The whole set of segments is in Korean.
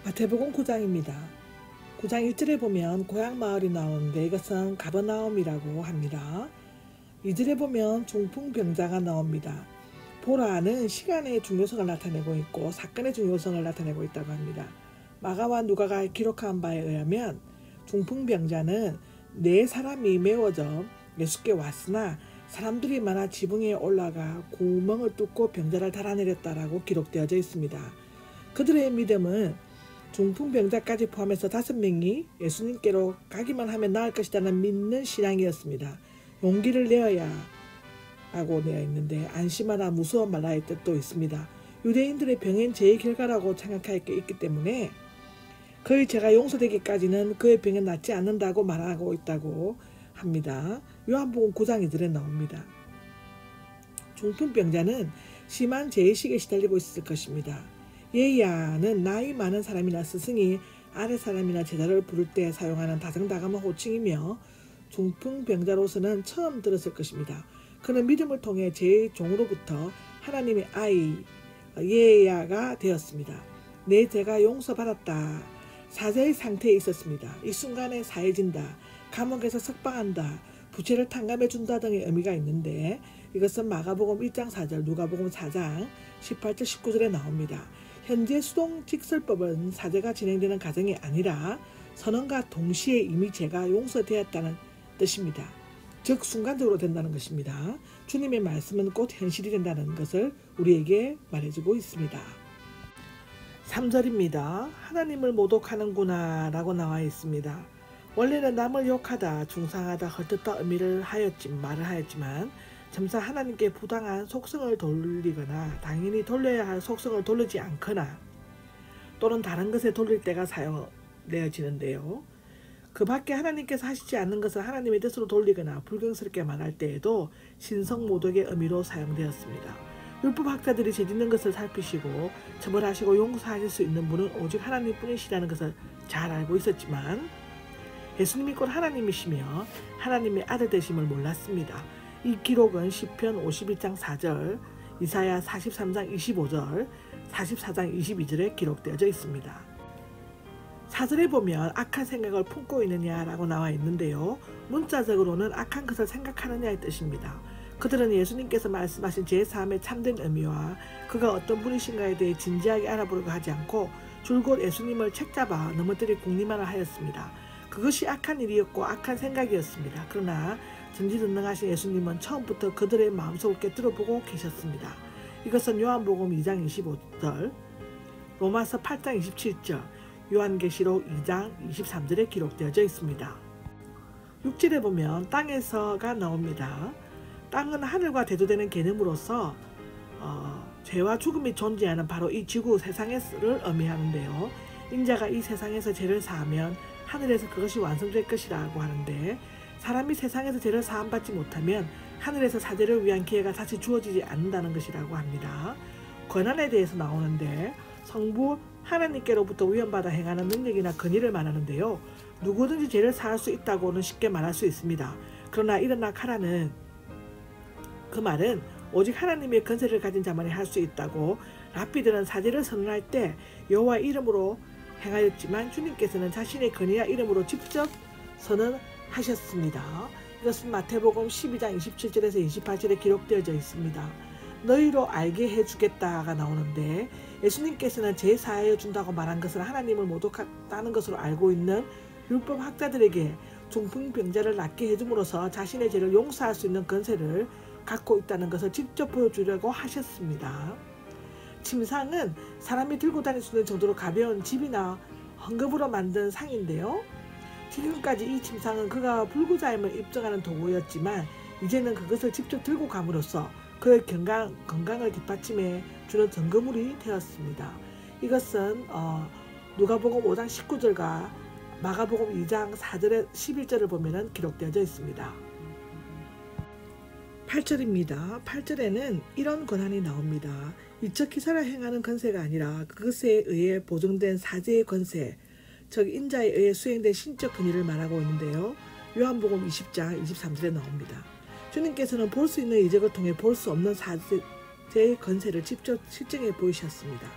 마태복음 9장입니다. 9장 1절에 보면 고향 마을이 나오는데 이것은 가버나움이라고 합니다. 2절에 보면 중풍병자가 나옵니다. 보라는 시간의 중요성을 나타내고 있고 사건의 중요성을 나타내고 있다고 합니다. 마가와 누가가 기록한 바에 의하면 중풍병자는 네 사람이 메워져 예수께 왔으나 사람들이 많아 지붕에 올라가 구멍을 뚫고 병자를 달아내렸다라고 기록되어져 있습니다. 그들의 믿음은 중풍병자까지 포함해서 5명이 예수님께로 가기만 하면 나을 것이라는 믿는 신앙이었습니다. 용기를 내어야 라고 되어 있는데 안심하라 무서워 말라의 뜻도 있습니다. 유대인들의 병은 죄의 결과라고 생각할 게 있기 때문에 그의 죄가 용서되기까지는 그의 병은 낫지 않는다고 말하고 있다고 합니다. 요한복음 9장 2절에 나옵니다. 중풍병자는 심한 죄의식에 시달리고 있을 것입니다. 예야는 나이 많은 사람이나 스승이 아래 사람이나 제자를 부를 때 사용하는 다정다감한 호칭이며 중풍병자로서는 처음 들었을 것입니다. 그는 믿음을 통해 제 종으로부터 하나님의 아이 예야가 되었습니다. 내 죄가 용서받았다. 사제의 상태에 있었습니다. 이 순간에 사해진다. 감옥에서 석방한다. 부채를 탕감해준다 등의 의미가 있는데 이것은 마가복음 1장 4절, 누가복음 4장 18절 19절에 나옵니다. 현재 수동직설법은 사제가 진행되는 과정이 아니라 선언과 동시에 이미 죄가 용서되었다는 뜻입니다. 즉 순간적으로 된다는 것입니다. 주님의 말씀은 곧 현실이 된다는 것을 우리에게 말해주고 있습니다. 3절입니다. 하나님을 모독하는구나 라고 나와 있습니다. 원래는 남을 욕하다, 중상하다, 헐뜯다 의미를 말을 하였지만 점차 하나님께 부당한 속성을 돌리거나 당연히 돌려야 할 속성을 돌리지 않거나 또는 다른 것에 돌릴 때가 사용되어지는데요. 그 밖에 하나님께서 하시지 않는 것을 하나님의 뜻으로 돌리거나 불경스럽게 말할 때에도 신성모독의 의미로 사용되었습니다. 율법학자들이 죄짓는 것을 살피시고 처벌하시고 용서하실 수 있는 분은 오직 하나님뿐이시라는 것을 잘 알고 있었지만 예수님이 곧 하나님이시며 하나님의 아들 되심을 몰랐습니다. 이 기록은 시편 51장 4절, 이사야 43장 25절, 44장 22절에 기록되어져 있습니다. 4절에 보면 악한 생각을 품고 있느냐라고 나와 있는데요. 문자적으로는 악한 것을 생각하느냐의 뜻입니다. 그들은 예수님께서 말씀하신 제사함의 참된 의미와 그가 어떤 분이신가에 대해 진지하게 알아보려고 하지 않고 줄곧 예수님을 책잡아 넘어뜨릴 궁리만을 하였습니다. 그것이 악한 일이었고 악한 생각이었습니다. 그러나 전지전능하신 예수님은 처음부터 그들의 마음속을 꿰뚫어보고 계셨습니다. 이것은 요한복음 2장 25절, 로마서 8장 27절, 요한계시록 2장 23절에 기록되어져 있습니다. 6절에 보면 땅에서가 나옵니다. 땅은 하늘과 대조되는 개념으로서 죄와 죽음이 존재하는 바로 이 지구 세상을 의미하는데요. 인자가 이 세상에서 죄를 사하면 하늘에서 그것이 완성될 것이라고 하는데 사람이 세상에서 죄를 사함받지 못하면 하늘에서 사죄를 위한 기회가 다시 주어지지 않는다는 것이라고 합니다. 권한에 대해서 나오는데 성부 하나님께로부터 위헌받아 행하는 능력이나 권위를 말하는데요. 누구든지 죄를 사할 수 있다고는 쉽게 말할 수 있습니다. 그러나 일어나 가라는 그 말은 오직 하나님의 권세를 가진 자만이 할 수 있다고 랍비들은 사죄를 선언할 때 여호와 이름으로 행하였지만 주님께서는 자신의 권위와 이름으로 직접 선언하셨습니다. 이것은 마태복음 12장 27절에서 28절에 기록되어져 있습니다. 너희로 알게 해주겠다가 나오는데 예수님께서는 죄 사하여 준다고 말한 것을 하나님을 모독했다는 것으로 알고 있는 율법학자들에게 중풍병자를 낫게 해줌으로써 자신의 죄를 용서할 수 있는 권세를 갖고 있다는 것을 직접 보여주려고 하셨습니다. 침상은 사람이 들고 다닐 수 있는 정도로 가벼운 집이나 헝겊으로 만든 상인데요. 지금까지 이 침상은 그가 불구자임을 입증하는 도구였지만 이제는 그것을 직접 들고 감으로써 그의 건강을 뒷받침해 주는 증거물이 되었습니다. 이것은 누가복음 5장 19절과 마가복음 2장 4절에 11절을 보면 기록되어져 있습니다. 8절입니다. 8절에는 이런 권한이 나옵니다. 이적 기사를 행하는 권세가 아니라 그것에 의해 보증된 사제의 권세, 즉 인자에 의해 수행된 신적 권위를 말하고 있는데요. 요한복음 20장 23절에 나옵니다. 주님께서는 볼 수 있는 이적을 통해 볼 수 없는 사제의 권세를 직접 실증해 보이셨습니다.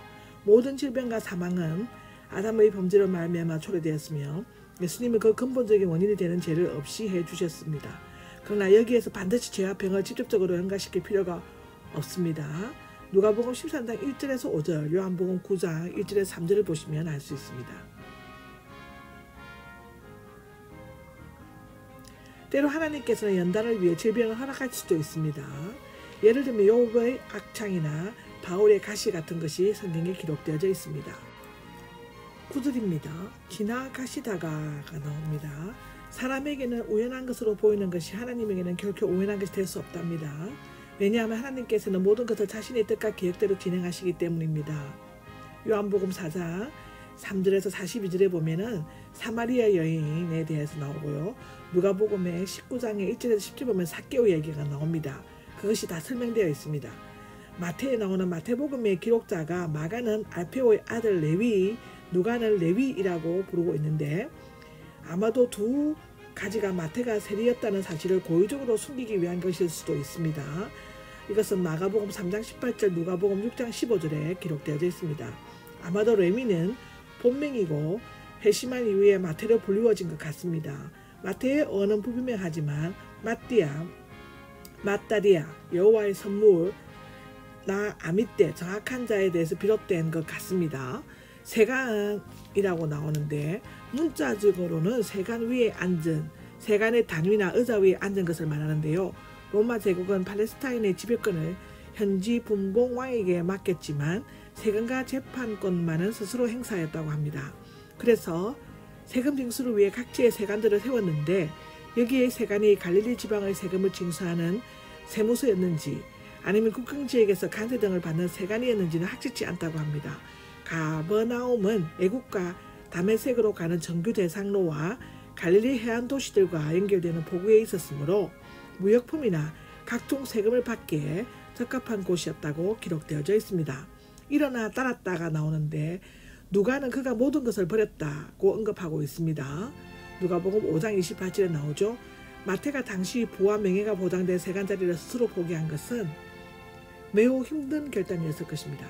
모든 질병과 사망은 아담의 범죄로 말미암아 초래되었으며 예수님은 그 근본적인 원인이 되는 죄를 없이 해주셨습니다. 그러나 여기에서 반드시 죄와 병을 직접적으로 연관시킬 필요가 없습니다. 누가복음 13장 1절에서 5절, 요한복음 9장 1절에서 3절을 보시면 알 수 있습니다. 때로 하나님께서는 연단을 위해 질병을 허락할 수도 있습니다. 예를 들면 욥의 악창이나 바울의 가시 같은 것이 성경에 기록되어져 있습니다. 9절입니다. 지나가시다가 나옵니다. 사람에게는 우연한 것으로 보이는 것이 하나님에게는 결코 우연한 것이 될 수 없답니다. 왜냐하면 하나님께서는 모든 것을 자신의 뜻과 계획대로 진행하시기 때문입니다. 요한복음 4장 3절에서 42절에 보면은 사마리아 여인에 대해서 나오고요. 누가복음의 19장의 1절에서 10절 보면 삭개오 얘기가 나옵니다. 그것이 다 설명되어 있습니다. 마태에 나오는 마태복음의 기록자가 마가는 알페오의 아들 레위, 누가는 레위이라고 부르고 있는데 아마도 두 가지가 마태가 세리였다는 사실을 고의적으로 숨기기 위한 것일 수도 있습니다. 이것은 마가복음 3장 18절, 누가복음 6장 15절에 기록되어져 있습니다. 아마도 레위는 본명이고 회심한 이후에 마태로 불리워진 것 같습니다. 마태의 어는 불분명하지만 마따리아, 여호와의 선물, 나 아미떼, 정확한 자에 대해서 비롯된 것 같습니다. 세간이라고 나오는데 문자적으로는 세간 위에 앉은, 세간의 단위나 의자 위에 앉은 것을 말하는데요. 로마 제국은 팔레스타인의 지배권을 현지 분봉 왕에게 맡겼지만 세금과 재판권만은 스스로 행사했다고 합니다. 그래서 세금 징수를 위해 각지의 세간들을 세웠는데 여기에 세간이 갈릴리 지방의 세금을 징수하는 세무서였는지 아니면 국경지역에서 관세 등을 받는 세간이었는지는 확실치 않다고 합니다. 가버나움은 애국과 다메섹으로 가는 정규 대상로와 갈릴리 해안 도시들과 연결되는 포구에 있었으므로 무역품이나 각종 세금을 받기에 적합한 곳이었다고 기록되어져 있습니다. 일어나 따랐다가 나오는데 누가는 그가 모든 것을 버렸다고 언급하고 있습니다. 누가복음 5장 28절에 나오죠. 마태가 당시 부와 명예가 보장된 세간자리를 스스로 포기한 것은 매우 힘든 결단이었을 것입니다.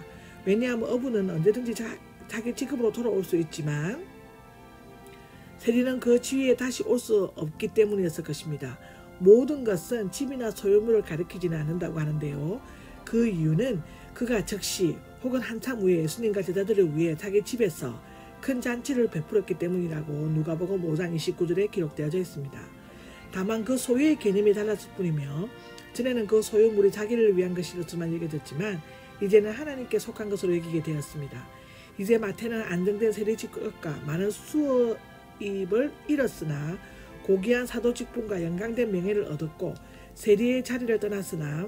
왜냐하면 어부는 언제든지 자기 직업으로 돌아올 수 있지만 세리는 그 지위에 다시 올 수 없기 때문이었을 것입니다. 모든 것은 집이나 소유물을 가리키지는 않는다고 하는데요. 그 이유는 그가 즉시 혹은 한참 후에 예수님과 제자들을 위해 자기 집에서 큰 잔치를 베풀었기 때문이라고 누가복음 5장 29절에 기록되어져 있습니다. 다만 그 소유의 개념이 달랐을 뿐이며 전에는 그 소유물이 자기를 위한 것으로만 여겨졌지만 이제는 하나님께 속한 것으로 여기게 되었습니다. 이제 마태는 안정된 세리 직급과 많은 수입을 잃었으나 고귀한 사도 직분과 영광된 명예를 얻었고 세리의 자리를 떠났으나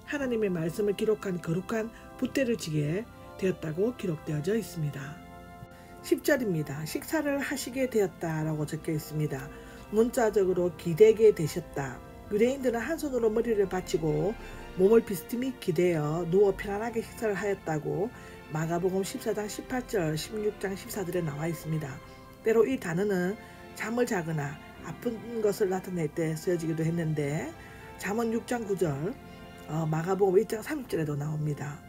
하나님의 말씀을 기록한 거룩한 붓대를 지게 되었다고 기록되어져 있습니다. 10절입니다. 식사를 하시게 되었다라고 적혀 있습니다. 문자적으로 기대게 되셨다. 유대인들은 한 손으로 머리를 받치고 몸을 비스듬히 기대어 누워 편안하게 식사를 하였다고 마가복음 14장 18절, 16장 14절에 나와 있습니다. 때로 이 단어는 잠을 자거나 아픈 것을 나타낼 때 쓰여지기도 했는데 잠언 6장 9절, 마가복음 1장 30절에도 나옵니다.